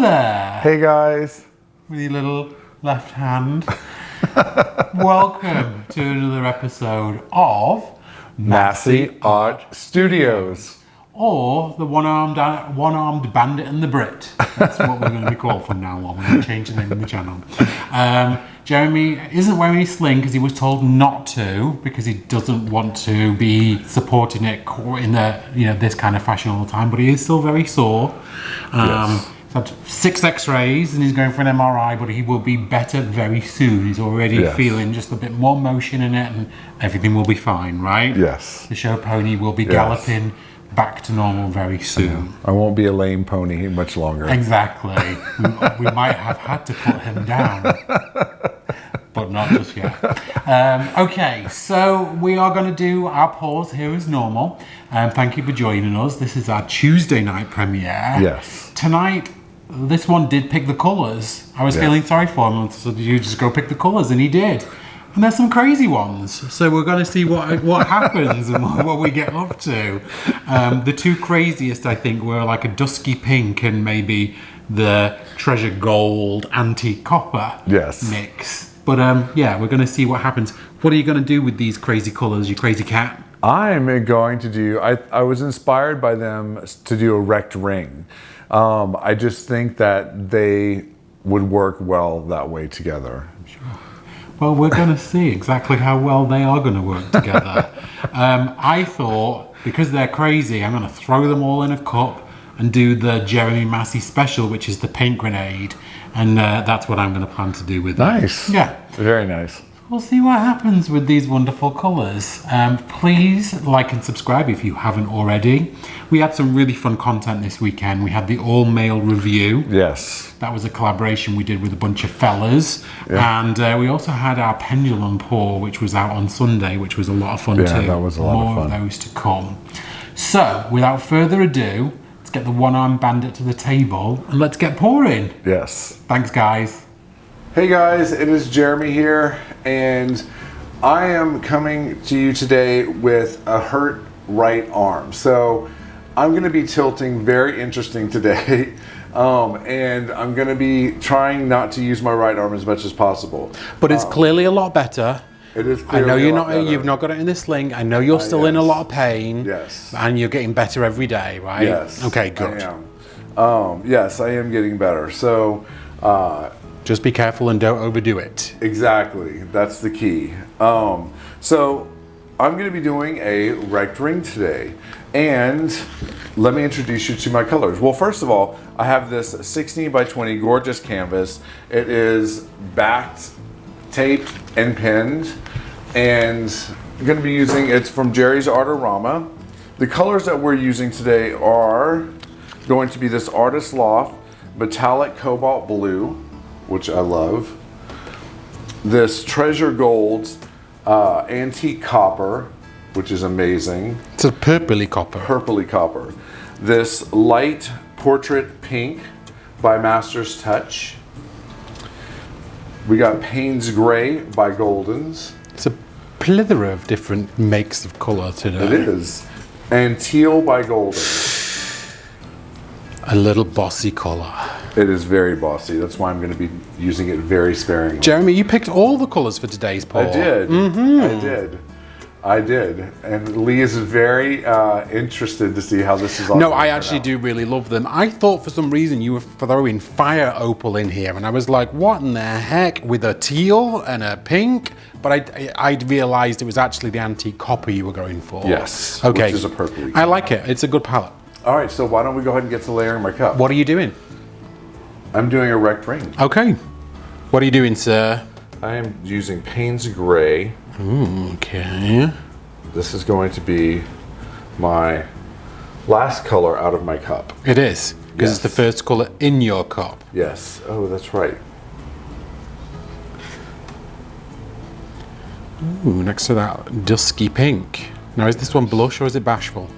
there. Hey guys. With your little left hand. Welcome to another episode of Masse Art Studios. Or the one-armed bandit and the Brit. That's what we're going to be called from now on. We're going to change the name of the channel. Jeremy isn't wearing any sling because he was told not to, because he doesn't want to be supporting it in the this kind of fashion all the time. But he is still very sore. Yes. He's had 6 X-rays and he's going for an MRI, but he will be better very soon. He's already feeling just a bit more motion in it, and everything will be fine, right? Yes. The show pony will be galloping back to normal very soon. I won't be a lame pony much longer. Exactly. we might have had to put him down, but not just yet. Okay, so we are going to do our pause here as normal. Thank you for joining us. This is our Tuesday night premiere. Yes. Tonight, this one did pick the colours. I was feeling sorry for him, so did you just go pick the colours? And he did. And there's some crazy ones, so we're going to see what happens and what we get up to. The 2 craziest, I think, were like a dusky pink and maybe the treasure gold antique copper mix. But we're going to see what happens. What are you going to do with these crazy colours, you crazy cat? I'm going to do, I was inspired by them to do a wrecked ring. I just think that they would work well that way together. Sure. Well, we're going to see exactly how well they are going to work together. I thought, because they're crazy, I'm going to throw them all in a cup and do the Jeremy Masse special, which is the paint grenade. And that's what I'm going to plan to do with them. Nice. Yeah. Very nice. We'll see what happens with these wonderful colours. Please like and subscribe if you haven't already. We had some really fun content this weekend. We had the all-male review. Yes. That was a collaboration we did with a bunch of fellas. Yeah. And we also had our pendulum pour, which was out on Sunday, which was a lot of fun too. Yeah, that was a lot of fun. More of those to come. So, without further ado, let's get the one-armed bandit to the table and let's get pouring. Yes. Thanks, guys. Hey guys, it is Jeremy here, and I am coming to you today with a hurt right arm. So I'm going to be tilting very interesting today, and I'm going to be trying not to use my right arm as much as possible. But it's clearly a lot better. It is clearly I know you've not got it in the sling. I know you're still in a lot of pain. Yes. And you're getting better every day, right? Yes. Okay, good. I am. Yes, I am getting better. So just be careful and don't overdo it. Exactly. That's the key. So I'm going to be doing a wrecked ring today. And let me introduce you to my colors. Well, first of all, I have this 16 by 20 gorgeous canvas. It is backed, taped, and pinned. And I'm going to be using, it's from Jerry's Artorama. The colors that we're using today are going to be this Artist Loft metallic cobalt blue, which I love. This Treasure Gold's antique copper, which is amazing. It's a purpley copper. Purpley copper. This light portrait pink by Master's Touch. We got Payne's Gray by Goldens. It's a plethora of different makes of colour today. It is. And Teal by Goldens. A little bossy colour. It is very bossy. That's why I'm going to be using it very sparingly. Jeremy, you picked all the colours for today's pour. I did. Mm-hmm. I did. And Lee is very interested to see how this is all. No, I actually do really love them. I thought for some reason you were throwing fire opal in here, and I was like, what in the heck, with a teal and a pink? But I realised it was actually the antique copper you were going for. Yes. Okay. Which is a purpley. I like it. It's a good palette. All right, so why don't we go ahead and get to layering my cup? What are you doing? I'm doing a wrecked ring. Okay. What are you doing, sir? I am using Payne's Gray. Okay. This is going to be my last color out of my cup. It is, because it's the first colour in your cup. Yes. Oh, that's right. Ooh, next to that dusky pink. Now, is this one blush or is it bashful?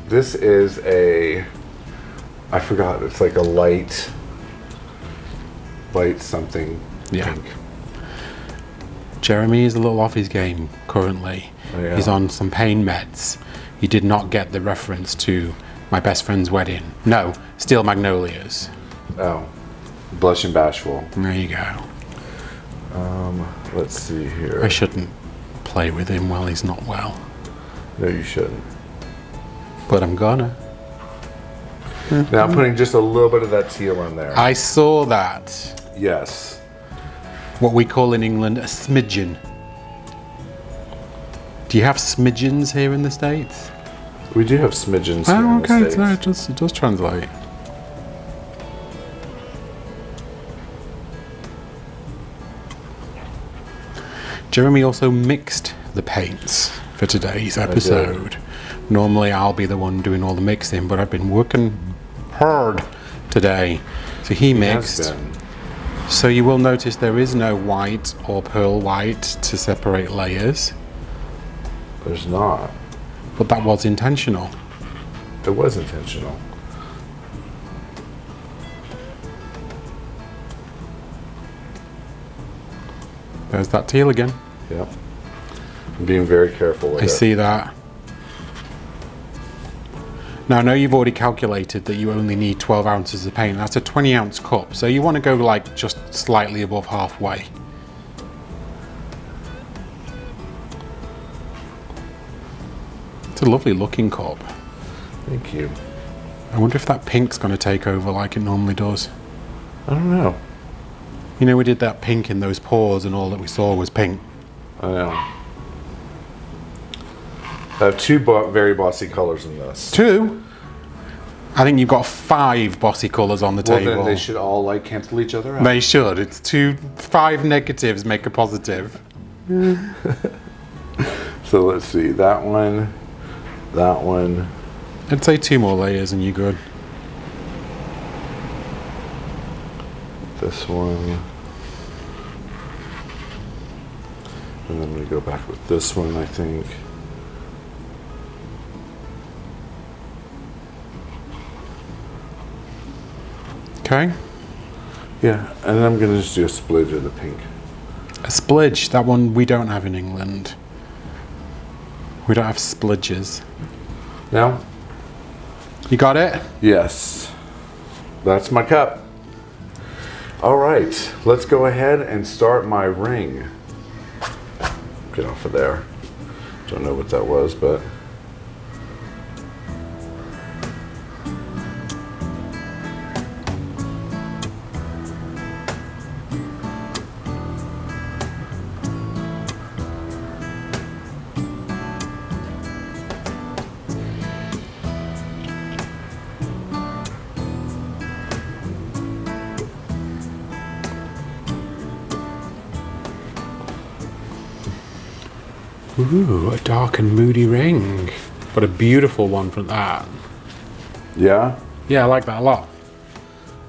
This is I forgot, it's like a light something pink. Jeremy is a little off his game currently. Oh, yeah. He's on some pain meds. He did not get the reference to My Best Friend's Wedding. No, Steel Magnolias. Oh. Blushing Bashful. There you go. Let's see here. I shouldn't play with him while he's not well. No, you shouldn't. But I'm gonna. Now I'm putting just a little bit of that teal in there. I saw that. Yes. What we call in England a smidgen. Do you have smidgens here in the States? We do have smidgens here Oh, in okay. the States. It does translate. Jeremy also mixed the paints for today's episode. Normally I'll be the one doing all the mixing, but I've been working hard today. So he mixed. So you will notice there is no white or pearl white to separate layers. There's not. But that was intentional. It was intentional. There's that teal again. Yep. I'm being very careful with it. I see that. Now I know you've already calculated that you only need 12 ounces of paint. That's a 20 ounce cup. So you want to go like just slightly above halfway. It's a lovely looking cup. Thank you. I wonder if that pink's going to take over like it normally does. I don't know. You know, we did that pink in those pores and all that we saw was pink. I know. I have two very bossy colors in this. 2? I think you've got 5 bossy colours on the Well, table. then they should all like cancel each other out. They should. It's 5 negatives make a positive. So let's see. That one. That one. I'd say 2 more layers and you're good. This one. And then I'm going to go back with this one, I think. Okay. Yeah, and then I'm going to just do a split of the pink. A splidge. That one we don't have in England. We don't have splidges. Now? You got it? Yes. That's my cup. All right, let's go ahead and start my ring. Get off of there. Don't know what that was, but. Ooh, a dark and moody ring. But a beautiful one from that. Yeah? Yeah, I like that a lot.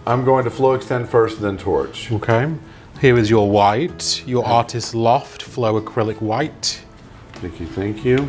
I'm going to flow extend first, then torch. Okay. Here is your white, your Artist Loft Flow Acrylic White. Thank you, thank you.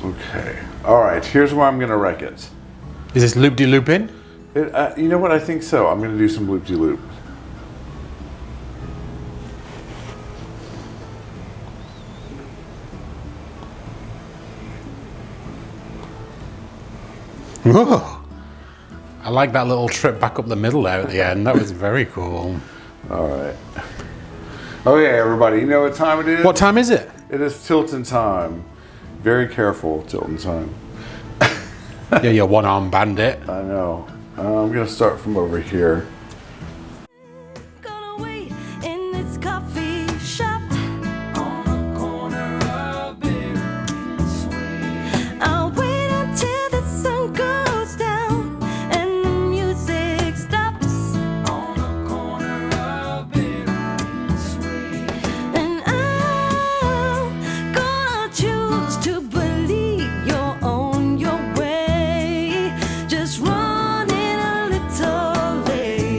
Okay. All right. Here's where I'm going to wreck it. Is this loop-de-looping? You know what? I think so. I'm going to do some loop-de-loop. Whoa. I like that little trip back up the middle there at the end. That was very cool. All right. Okay, everybody. You know what time it is? What time is it? It is tilting time. Very careful, tilting time. Yeah, you're one-arm bandit. I know. I'm going to start from over here. Gonna wait in this coffee shop on the corner of Big Sweet. I'll wait until the sun goes down and the music stops on the corner of Big Sweet. And I'm gonna choose to believe you're on your way. Just running a little late.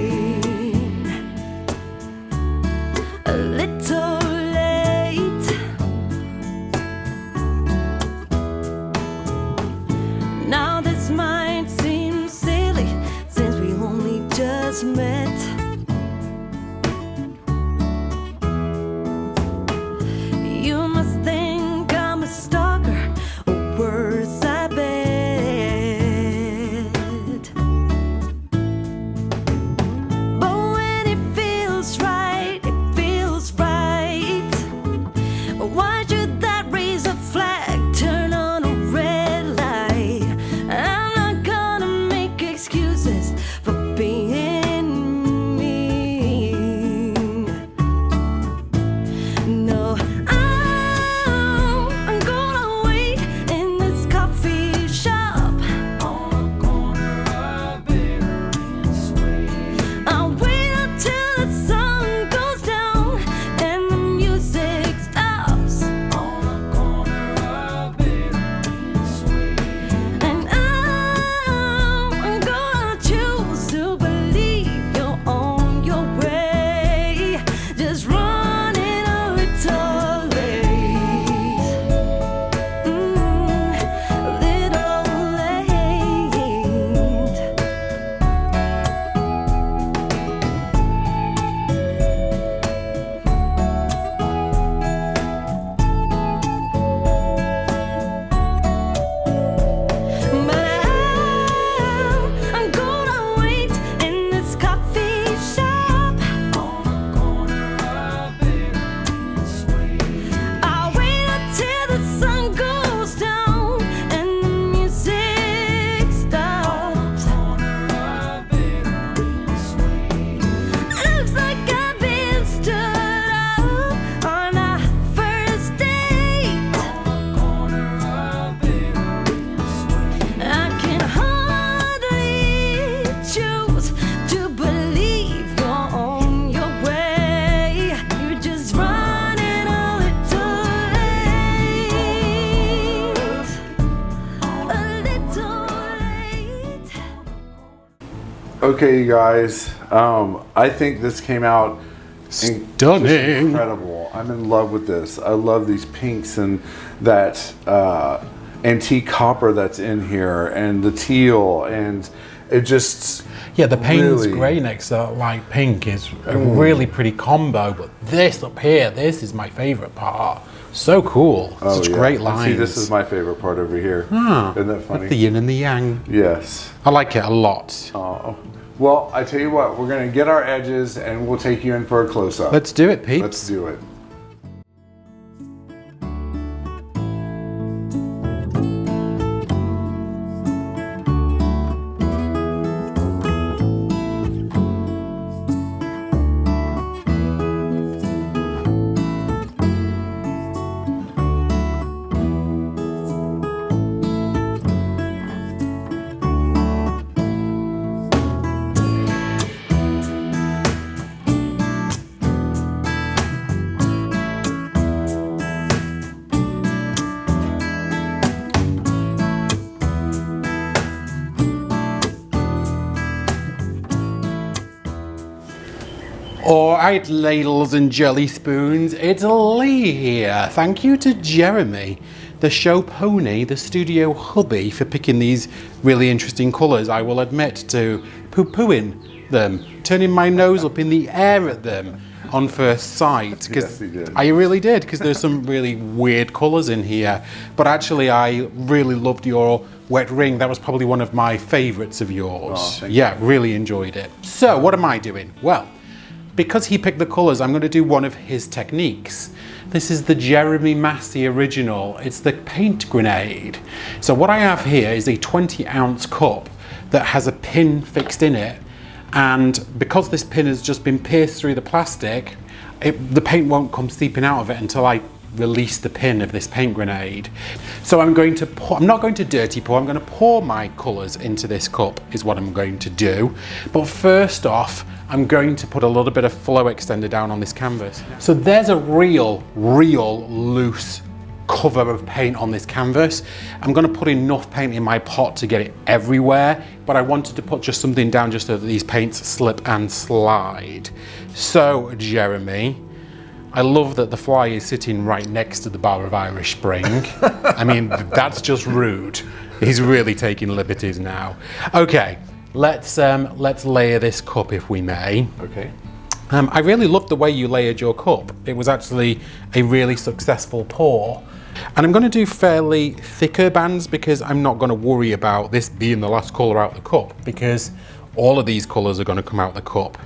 Okay, you guys. I think this came out Stunning. just incredible. I'm in love with this. I love these pinks and that antique copper that's in here, and the teal, and it just Yeah, the Payne's really- grey next to like pink is a really pretty combo, but this up here, this is my favourite part. So cool. Such great And lines. See, this is my favorite part over here. Isn't that funny? Like the yin and the yang. Yes. I like it a lot. Oh. Well, I tell you what, we're going to get our edges and we'll take you in for a close-up. Let's do it, peeps. Let's do it. Alright, ladles and jelly spoons, it's Lee here. Thank you to Jeremy, the show pony, the studio hubby, for picking these really interesting colours. I will admit to poo-pooing them, turning my nose up in the air at them on first sight. Yes, you did. I really did, because there's some really weird colours in here. But actually, I really loved your wet ring. That was probably one of my favourites of yours. Oh, thank yeah, really enjoyed it. So, what am I doing? Well, because he picked the colours, I'm going to do one of his techniques. This is the Jeremy Masse original. It's the paint grenade. So what I have here is a 20-ounce cup that has a pin fixed in it. And because this pin has just been pierced through the plastic, the paint won't come seeping out of it until I release the pin of this paint grenade. So I'm going to pour, I'm not going to dirty pour, I'm going to pour my colours into this cup is what I'm going to do. But first off, I'm going to put a little bit of flow extender down on this canvas. So there's a real loose cover of paint on this canvas. I'm going to put enough paint in my pot to get it everywhere, but I wanted to put just something down just so that these paints slip and slide. So Jeremy, I love that the fly is sitting right next to the bar of Irish Spring. I mean, that's just rude. He's really taking liberties now. Okay, let's layer this cup if we may. Okay. I really loved the way you layered your cup. It was actually a really successful pour. And I'm going to do fairly thicker bands because I'm not going to worry about this being the last colour out the cup, because all of these colours are going to come out the cup.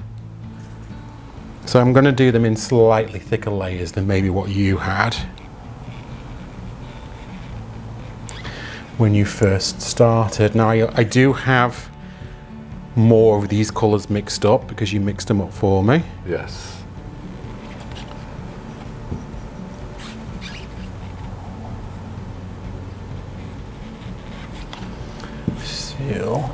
So I'm going to do them in slightly thicker layers than maybe what you had when you first started. Now I do have more of these colours mixed up because you mixed them up for me. Yes. So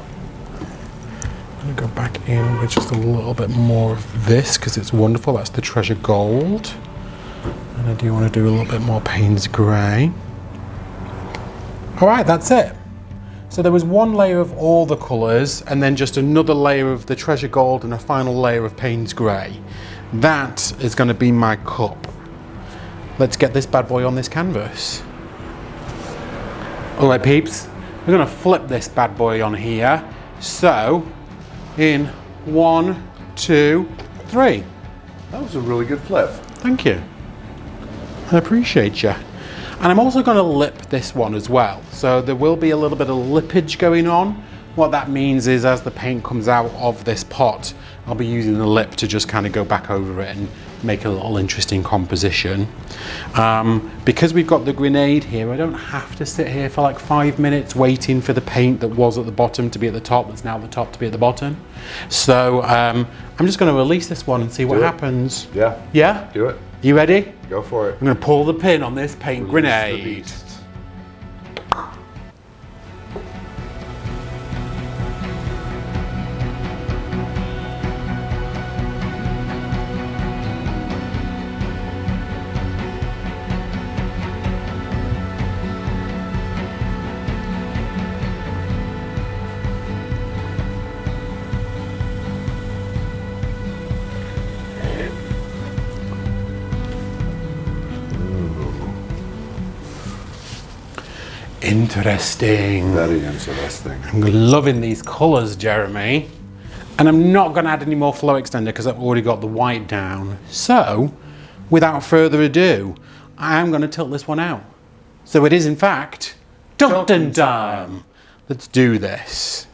I'm going to go back in with just a little bit more of this because it's wonderful. That's the Treasure Gold. And I do want to do a little bit more Payne's Grey. All right, that's it. So there was one layer of all the colours and then just another layer of the Treasure Gold and a final layer of Payne's Grey. That is going to be my cup. Let's get this bad boy on this canvas. All right, peeps. We're going to flip this bad boy on here. So, in 1, 2, 3. That was a really good flip. Thank you. I appreciate you. And I'm also going to lip this one as well. So there will be a little bit of lippage going on. What that means is as the paint comes out of this pot, I'll be using the lip to just kind of go back over it and make a little interesting composition. Because we've got the grenade here, I don't have to sit here for like 5 minutes waiting for the paint that was at the bottom to be at the top, that's now at the top to be at the bottom. So I'm just going to release this one and see what happens. Yeah. Yeah? Do it. You ready? Go for it. I'm going to pull the pin on this paint Release the grenade. beast. Interesting. Very interesting. I'm loving these colours, Jeremy. And I'm not going to add any more flow extender because I've already got the white down. So, without further ado, I am going to tilt this one out. So it is in fact, tilting time. Let's do this.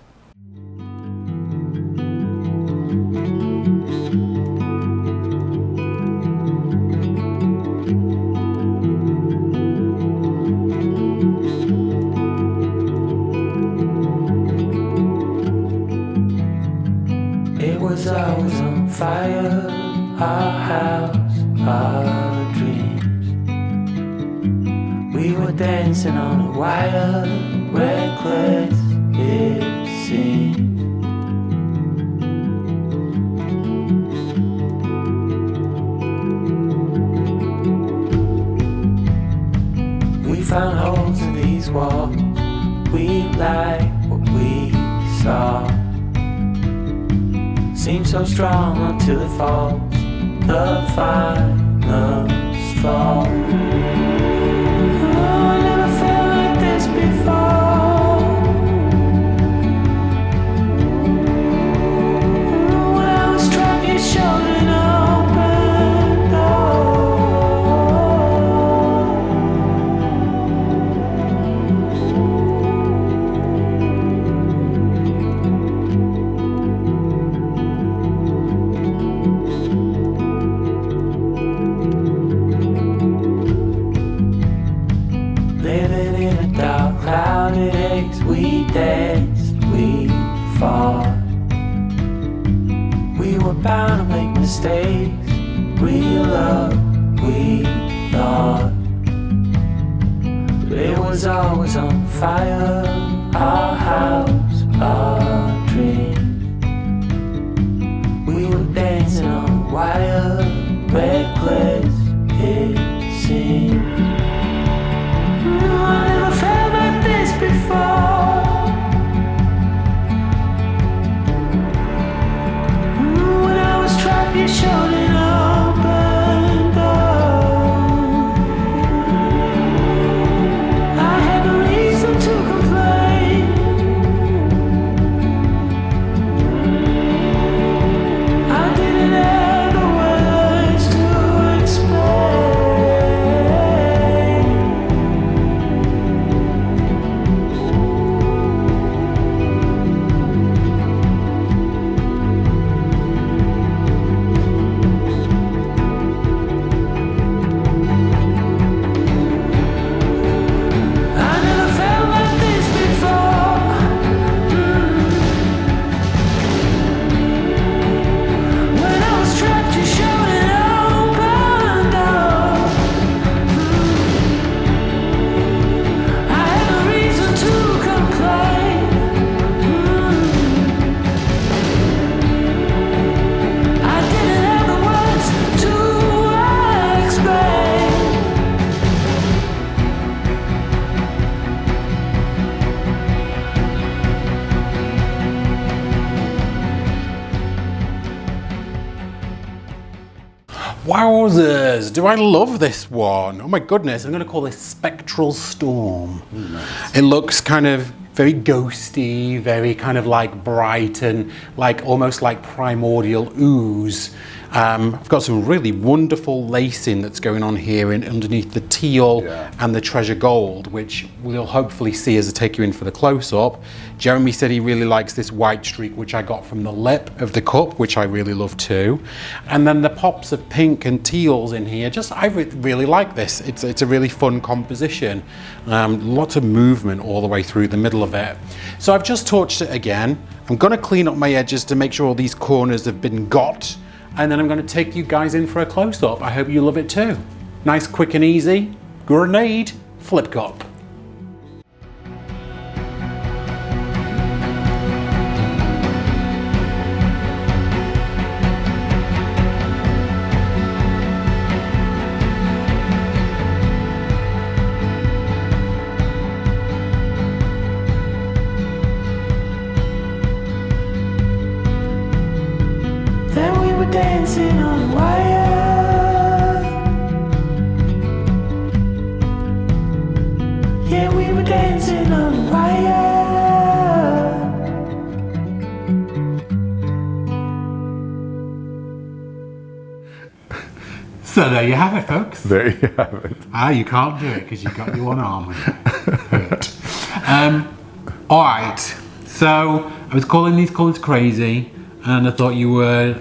Was always on fire, our house, our dreams. We were dancing on a wire, reckless it seemed. We found holes in these walls, we like what we saw. Seems so strong until it falls, the final straw. Oh, I never felt like this before. When I was trapped, you showed an open door. We danced, we fought. We were bound to make mistakes. Real love, we thought. But it was always on fire. Our house, our dreams. We were dancing on a wire, reckless it seemed. I never felt like this before. When I was trapped, you showed an open door. I had no reason to complain. I didn't have the words to explain. Wowzers, do I love this one? Oh my goodness, I'm going to call this Spectral Storm. Nice. It looks kind of very ghosty, very kind of like bright and like almost like primordial ooze. I've got some really wonderful lacing that's going on here underneath the teal and the treasure gold, which we'll hopefully see as I take you in for the close-up. Jeremy said he really likes this white streak, which I got from the lip of the cup, which I really love too. And then the pops of pink and teals in here, I really like this. It's a really fun composition. Lots of movement all the way through the middle of it. So I've just torched it again. I'm gonna clean up my edges to make sure all these corners have been got. And then I'm going to take you guys in for a close-up. I hope you love it too. Nice, quick and easy. Grenade flip cup. Dancing on a wire. Yeah, we were dancing. there you have it, folks. There you have it. You can't do it because you've got your one arm. Hurt. All right. So I was calling these colours crazy, and I thought you were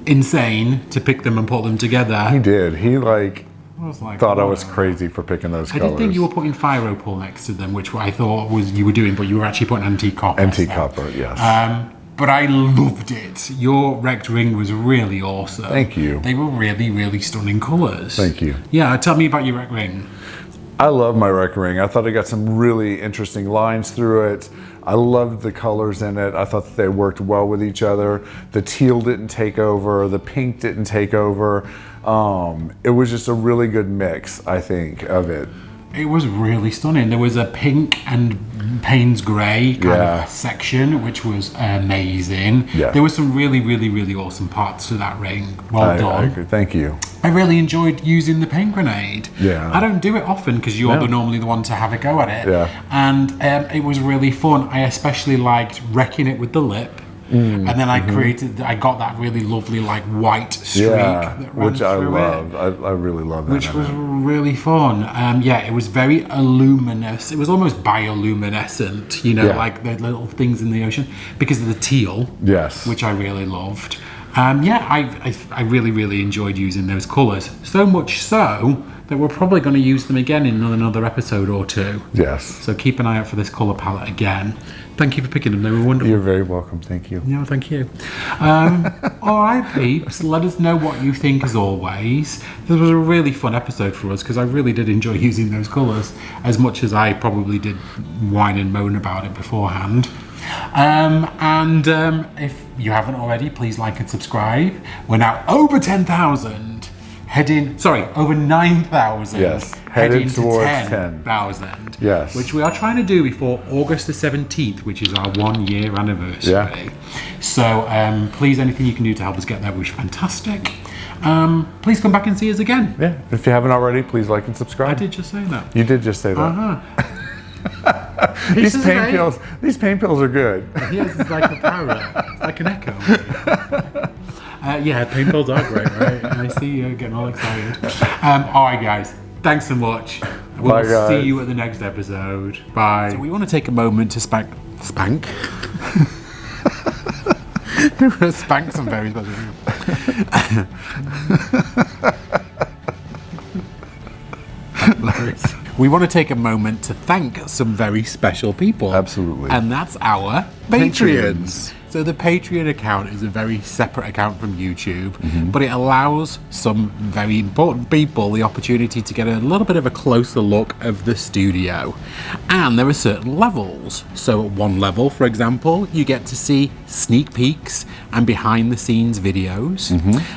insane to pick them and put them together. He did. He thought I was "Oh." crazy for picking those I colors. did think you were putting Pyropool next to them, which I thought was you were doing, but you were actually putting antique copper. Antique so. copper, yes. But I loved it. Your wrecked ring was really awesome. Thank you. They were really, really stunning colours. Thank you. Yeah, tell me about your wrecked ring. I love my wreck ring. I thought it got some really interesting lines through it. I loved the colors in it. I thought that they worked well with each other. The teal didn't take over. The pink didn't take over. It was just a really good mix, I think, of it. It was really stunning. There was a pink and Payne's grey kind of section, which was amazing. Yeah. There were some really, really, really awesome parts to that ring. Well done. I agree. Thank you. I really enjoyed using the paint grenade. Yeah. I don't do it often because you're normally the one to have a go at it. Yeah. And it was really fun. I especially liked wrecking it with the lip. And then I got that really lovely like white streak that ran which I through love. it. I really love that. Which was really fun. It was very luminous. It was almost bioluminescent, like the little things in the ocean because of the teal. Yes. Which I really loved. I really, really enjoyed using those colours. So much so that we're probably going to use them again in another episode or two. Yes. So keep an eye out for this colour palette again. Thank you for picking them. They were wonderful. You're very welcome. Thank you. No, thank you. All right, peeps. Let us know what you think as always. This was a really fun episode for us because I really did enjoy using those colours as much as I probably did whine and moan about it beforehand. If you haven't already, please like and subscribe. We're now over 10,000. Over 9,000. Yes, Heading headed to towards 10,000. Yes. Which we are trying to do before August the 17th, which is our 1 year anniversary. Yeah. So please, anything you can do to help us get there would be fantastic. Please come back and see us again. Yeah. If you haven't already, please like and subscribe. I did just say that. You did just say that. Uh-huh. These pain pills are good. Yes, it's like a parrot. It's like an echo. Paintballs are great, right? I see you getting all excited. All right, guys. Thanks so much. We'll Bye, guys. see you at the next episode. Bye. So we want to take a moment to spank. We're going to spank some very special people. We want to take a moment to thank some very special people. Absolutely. And that's our Patreons. So the Patreon account is a very separate account from YouTube, but it allows some very important people the opportunity to get a little bit of a closer look of the studio. And there are certain levels. So at one level, for example, you get to see sneak peeks and behind the scenes videos.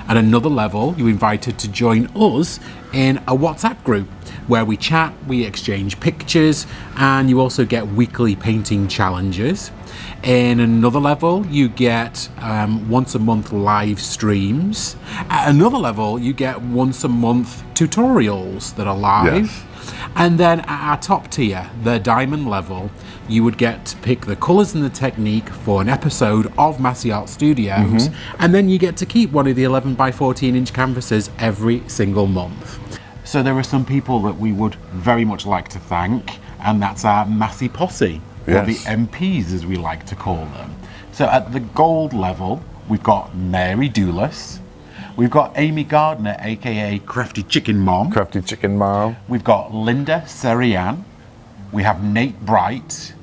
At another level, you're invited to join us in a WhatsApp group where we chat, we exchange pictures, and you also get weekly painting challenges. In another level, you get once a month live streams. At another level, you get once a month tutorials that are live. Yes. And then at our top tier, the diamond level, you would get to pick the colours and the technique for an episode of Masse Art Studios. And then you get to keep one of the 11 by 14 inch canvases every single month. So there are some people that we would very much like to thank, and that's our Masse Posse. Or the Yes. MPs, as we like to call them. So at the gold level, we've got Mary Doulis. We've got Amy Gardner, aka Crafty Chicken Mom. Crafty Chicken Mom. We've got Linda Serian. We have Nate Bright.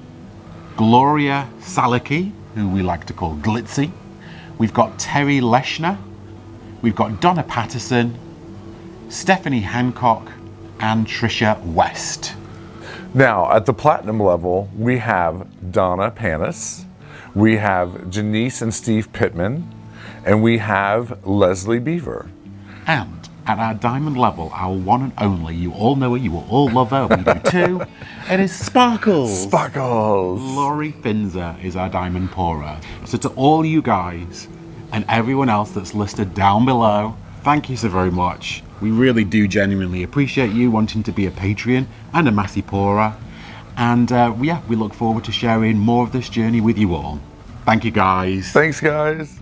Gloria Salicki, who we like to call Glitzy. We've got Terry Leshner. We've got Donna Patterson, Stephanie Hancock, and Trisha West. Now, at the platinum level, we have Donna Panis, we have Janice and Steve Pittman, and we have Leslie Beaver. And at our diamond level, our one and only, you all know her, you will all love her, we do too, it is Sparkles. Sparkles! Laurie Finzer is our diamond pourer. So to all you guys and everyone else that's listed down below, thank you so very much. We really do genuinely appreciate you wanting to be a Patreon and a Masse pourer. And we look forward to sharing more of this journey with you all. Thank you, guys. Thanks, guys.